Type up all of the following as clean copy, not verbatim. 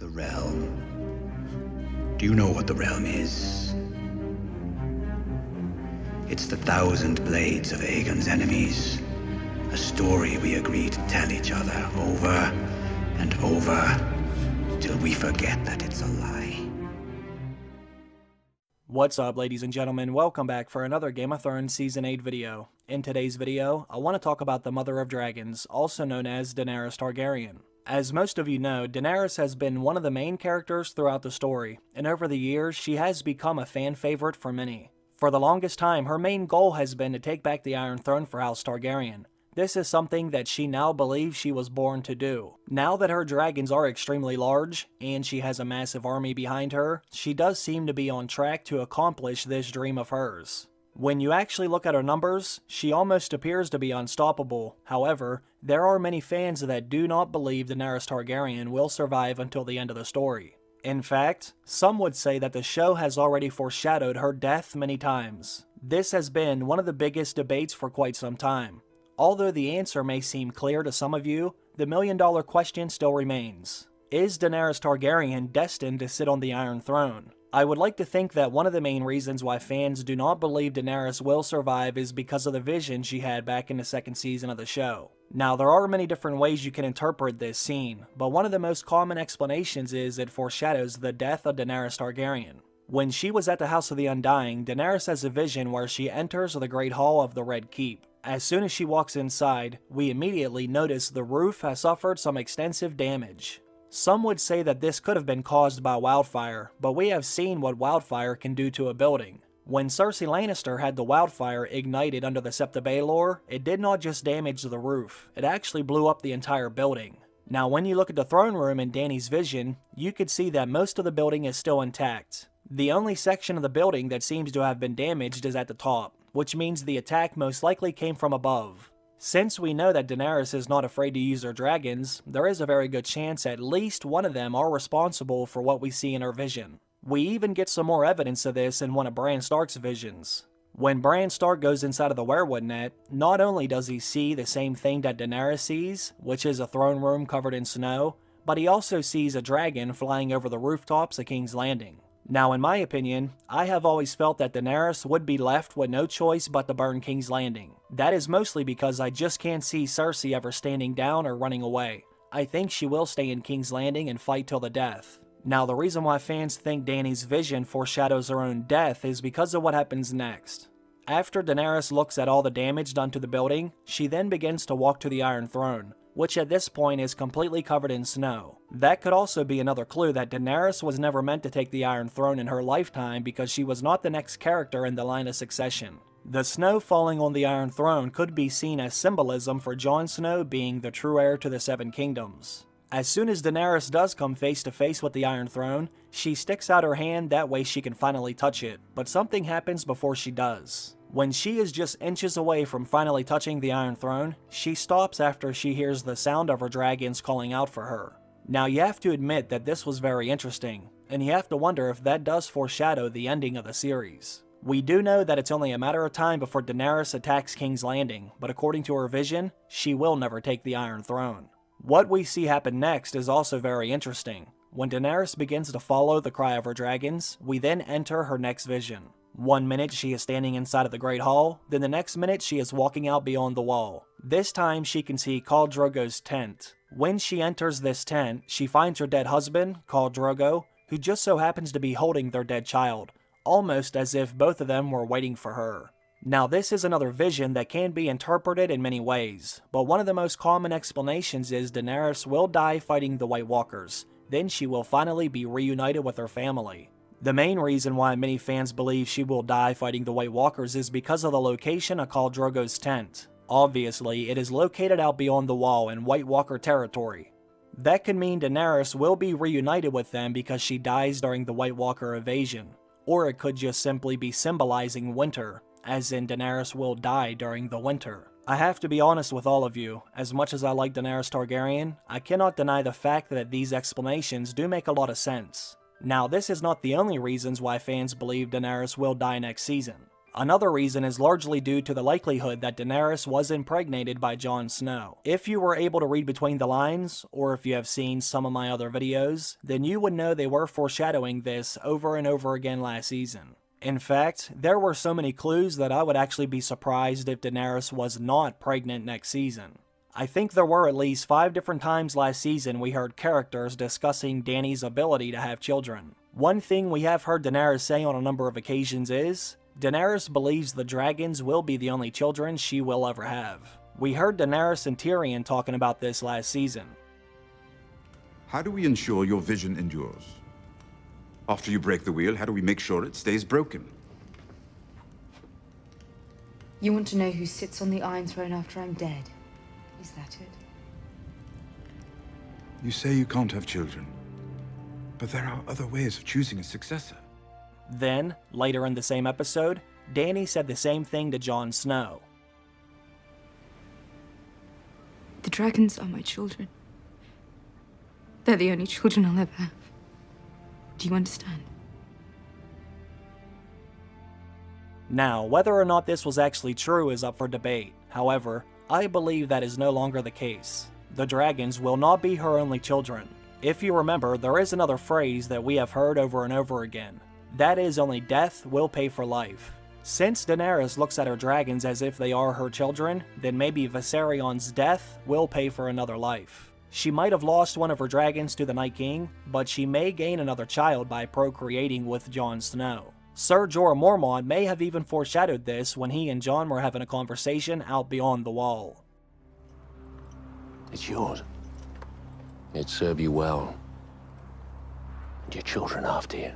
The realm. Do you know what the realm is? It's the 1,000 blades of Aegon's enemies. A story we agree to tell each other over and over till we forget that it's a lie. What's up, ladies and gentlemen? Welcome back for another Game of Thrones Season 8 video. In today's video, I want to talk about the Mother of Dragons, also known as Daenerys Targaryen. As most of you know, Daenerys has been one of the main characters throughout the story, and over the years, she has become a fan favorite for many. For the longest time, her main goal has been to take back the Iron Throne for House Targaryen. This is something that she now believes she was born to do. Now that her dragons are extremely large, and she has a massive army behind her, she does seem to be on track to accomplish this dream of hers. When you actually look at her numbers, she almost appears to be unstoppable. However, there are many fans that do not believe Daenerys Targaryen will survive until the end of the story. In fact, some would say that the show has already foreshadowed her death many times. This has been one of the biggest debates for quite some time. Although the answer may seem clear to some of you, the million-dollar question still remains. Is Daenerys Targaryen destined to sit on the Iron Throne? I would like to think that one of the main reasons why fans do not believe Daenerys will survive is because of the vision she had back in the second season of the show. Now, there are many different ways you can interpret this scene, but one of the most common explanations is it foreshadows the death of Daenerys Targaryen. When she was at the House of the Undying, Daenerys has a vision where she enters the Great Hall of the Red Keep. As soon as she walks inside, we immediately notice the roof has suffered some extensive damage. Some would say that this could have been caused by wildfire, but we have seen what wildfire can do to a building. When Cersei Lannister had the wildfire ignited under the Sept of Baelor, it did not just damage the roof, it actually blew up the entire building. Now when you look at the throne room in Dany's vision, you could see that most of the building is still intact. The only section of the building that seems to have been damaged is at the top, which means the attack most likely came from above. Since we know that Daenerys is not afraid to use her dragons, there is a very good chance at least one of them are responsible for what we see in her vision. We even get some more evidence of this in one of Bran Stark's visions. When Bran Stark goes inside of the werewood net, not only does he see the same thing that Daenerys sees, which is a throne room covered in snow, but he also sees a dragon flying over the rooftops of King's Landing. Now, in my opinion, I have always felt that Daenerys would be left with no choice but to burn King's Landing. That is mostly because I just can't see Cersei ever standing down or running away. I think she will stay in King's Landing and fight till the death. Now, the reason why fans think Dany's vision foreshadows her own death is because of what happens next. After Daenerys looks at all the damage done to the building, she then begins to walk to the Iron Throne, which at this point is completely covered in snow. That could also be another clue that Daenerys was never meant to take the Iron Throne in her lifetime because she was not the next character in the line of succession. The snow falling on the Iron Throne could be seen as symbolism for Jon Snow being the true heir to the Seven Kingdoms. As soon as Daenerys does come face to face with the Iron Throne, she sticks out her hand, that way she can finally touch it, but something happens before she does. When she is just inches away from finally touching the Iron Throne, she stops after she hears the sound of her dragons calling out for her. Now you have to admit that this was very interesting, and you have to wonder if that does foreshadow the ending of the series. We do know that it's only a matter of time before Daenerys attacks King's Landing, but according to her vision, she will never take the Iron Throne. What we see happen next is also very interesting. When Daenerys begins to follow the cry of her dragons, we then enter her next vision. One minute she is standing inside of the Great Hall, then the next minute she is walking out beyond the wall. This time she can see Khal Drogo's tent. When she enters this tent, she finds her dead husband, Khal Drogo, who just so happens to be holding their dead child, almost as if both of them were waiting for her. Now this is another vision that can be interpreted in many ways, but one of the most common explanations is Daenerys will die fighting the White Walkers, then she will finally be reunited with her family. The main reason why many fans believe she will die fighting the White Walkers is because of the location of Khal Drogo's tent. Obviously, it is located out beyond the wall in White Walker territory. That could mean Daenerys will be reunited with them because she dies during the White Walker invasion, or it could just simply be symbolizing winter, as in Daenerys will die during the winter. I have to be honest with all of you, as much as I like Daenerys Targaryen, I cannot deny the fact that these explanations do make a lot of sense. Now, this is not the only reasons why fans believe Daenerys will die next season. Another reason is largely due to the likelihood that Daenerys was impregnated by Jon Snow. If you were able to read between the lines, or if you have seen some of my other videos, then you would know they were foreshadowing this over and over again last season. In fact, there were so many clues that I would actually be surprised if Daenerys was not pregnant next season. I think there were at least 5 different times last season we heard characters discussing Dany's ability to have children. One thing we have heard Daenerys say on a number of occasions is, Daenerys believes the dragons will be the only children she will ever have. We heard Daenerys and Tyrion talking about this last season. How do we ensure your vision endures? After you break the wheel, how do we make sure it stays broken? You want to know who sits on the Iron Throne after I'm dead? Is that it? You say you can't have children, but there are other ways of choosing a successor. Then, later in the same episode, Dany said the same thing to Jon Snow. The dragons are my children. They're the only children I'll ever have. Do you understand? Now, whether or not this was actually true is up for debate. However, I believe that is no longer the case. The dragons will not be her only children. If you remember, there is another phrase that we have heard over and over again. That is, only death will pay for life. Since Daenerys looks at her dragons as if they are her children, then maybe Viserion's death will pay for another life. She might have lost one of her dragons to the Night King, but she may gain another child by procreating with Jon Snow. Ser Jorah Mormont may have even foreshadowed this when he and Jon were having a conversation out beyond the wall. It's yours. It'd serve you well. And your children after you.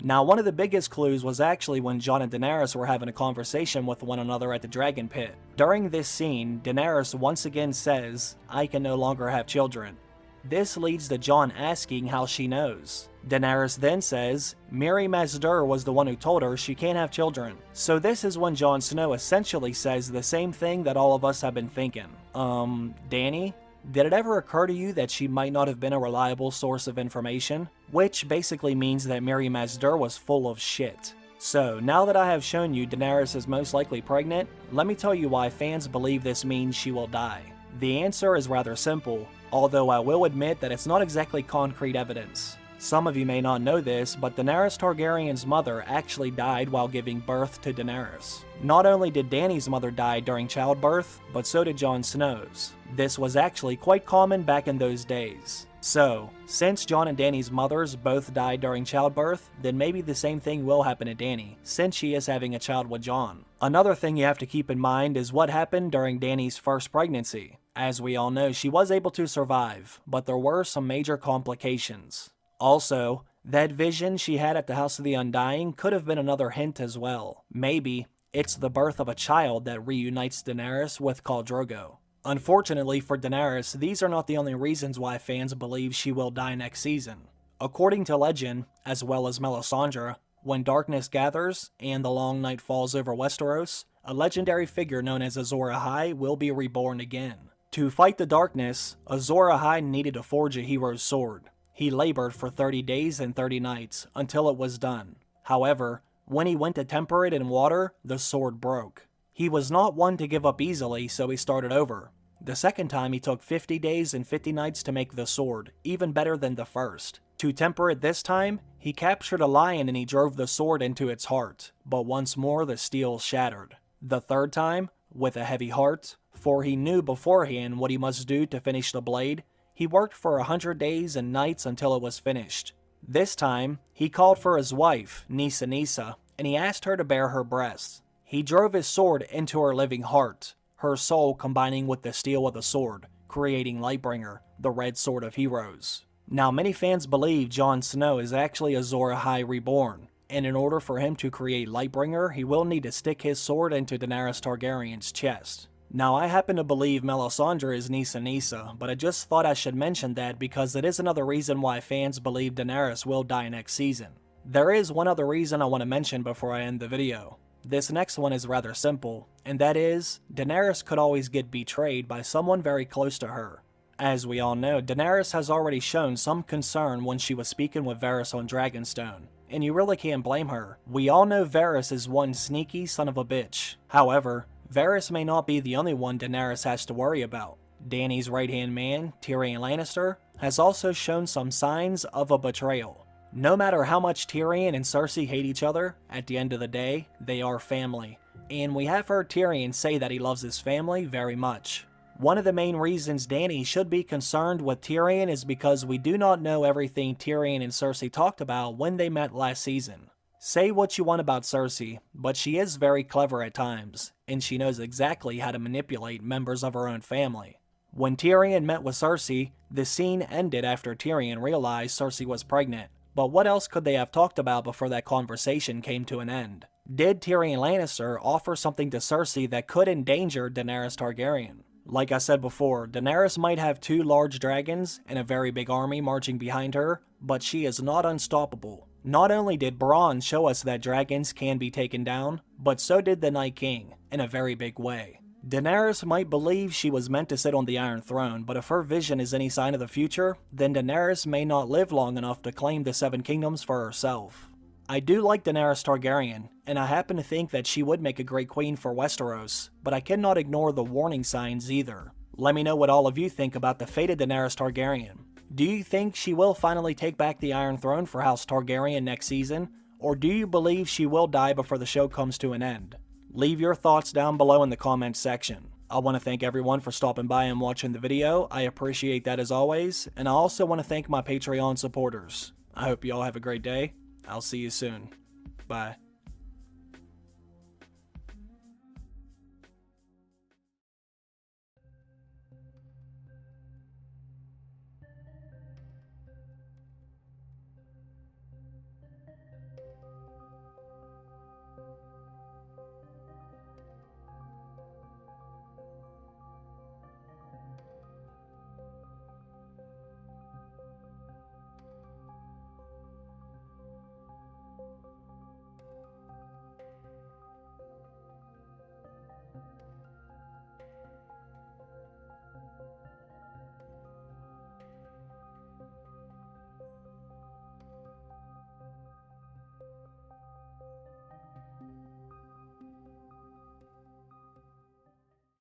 Now, one of the biggest clues was actually when Jon and Daenerys were having a conversation with one another at the Dragon Pit. During this scene, Daenerys once again says, "I can no longer have children." This leads to Jon asking how she knows. Daenerys then says, Mirri Maz Duur was the one who told her she can't have children. So this is when Jon Snow essentially says the same thing that all of us have been thinking. Dany? Did it ever occur to you that she might not have been a reliable source of information? Which basically means that Mirri Maz Duur was full of shit. So, now that I have shown you Daenerys is most likely pregnant, let me tell you why fans believe this means she will die. The answer is rather simple, although I will admit that it's not exactly concrete evidence. Some of you may not know this, but Daenerys Targaryen's mother actually died while giving birth to Daenerys. Not only did Dany's mother die during childbirth, but so did Jon Snow's. This was actually quite common back in those days. So, since Jon and Dany's mothers both died during childbirth, then maybe the same thing will happen to Dany, since she is having a child with Jon. Another thing you have to keep in mind is what happened during Dany's first pregnancy. As we all know, she was able to survive, but there were some major complications. Also, that vision she had at the House of the Undying could have been another hint as well. Maybe it's the birth of a child that reunites Daenerys with Khal Drogo. Unfortunately for Daenerys, these are not the only reasons why fans believe she will die next season. According to legend, as well as Melisandre, when darkness gathers and the long night falls over Westeros, a legendary figure known as Azor Ahai will be reborn again. To fight the darkness, Azor Ahai needed to forge a hero's sword. He labored for 30 days and 30 nights until it was done. However, when he went to temper it in water, the sword broke. He was not one to give up easily, so he started over. The second time he took 50 days and 50 nights to make the sword, even better than the first. To temper it this time, he captured a lion and he drove the sword into its heart, but once more the steel shattered. The third time, with a heavy heart, for he knew beforehand what he must do to finish the blade, he worked for 100 days and nights until it was finished. This time, he called for his wife, Nissa, and he asked her to bare her breasts. He drove his sword into her living heart, her soul combining with the steel of the sword, creating Lightbringer, the Red Sword of Heroes. Now, many fans believe Jon Snow is actually Azor Ahai reborn, and in order for him to create Lightbringer, he will need to stick his sword into Daenerys Targaryen's chest. Now, I happen to believe Melisandre is Nissa, but I just thought I should mention that because it is another reason why fans believe Daenerys will die next season. There is one other reason I want to mention before I end the video. This next one is rather simple, and that is, Daenerys could always get betrayed by someone very close to her. As we all know, Daenerys has already shown some concern when she was speaking with Varys on Dragonstone, and you really can't blame her. We all know Varys is one sneaky son of a bitch. However, Varys may not be the only one Daenerys has to worry about. Dany's right-hand man, Tyrion Lannister, has also shown some signs of a betrayal. No matter how much Tyrion and Cersei hate each other, at the end of the day, they are family. And we have heard Tyrion say that he loves his family very much. One of the main reasons Dany should be concerned with Tyrion is because we do not know everything Tyrion and Cersei talked about when they met last season. Say what you want about Cersei, but she is very clever at times, and she knows exactly how to manipulate members of her own family. When Tyrion met with Cersei, the scene ended after Tyrion realized Cersei was pregnant. But what else could they have talked about before that conversation came to an end? Did Tyrion Lannister offer something to Cersei that could endanger Daenerys Targaryen? Like I said before, Daenerys might have 2 large dragons and a very big army marching behind her, but she is not unstoppable. Not only did Bronn show us that dragons can be taken down, but so did the Night King, in a very big way. Daenerys might believe she was meant to sit on the Iron Throne, but if her vision is any sign of the future, then Daenerys may not live long enough to claim the 7 kingdoms for herself. I do like Daenerys Targaryen, and I happen to think that she would make a great queen for Westeros, but I cannot ignore the warning signs either. Let me know what all of you think about the fate of Daenerys Targaryen. Do you think she will finally take back the Iron Throne for House Targaryen next season, or do you believe she will die before the show comes to an end? Leave your thoughts down below in the comments section. I want to thank everyone for stopping by and watching the video. I appreciate that as always, and I also want to thank my Patreon supporters. I hope you all have a great day. I'll see you soon. Bye.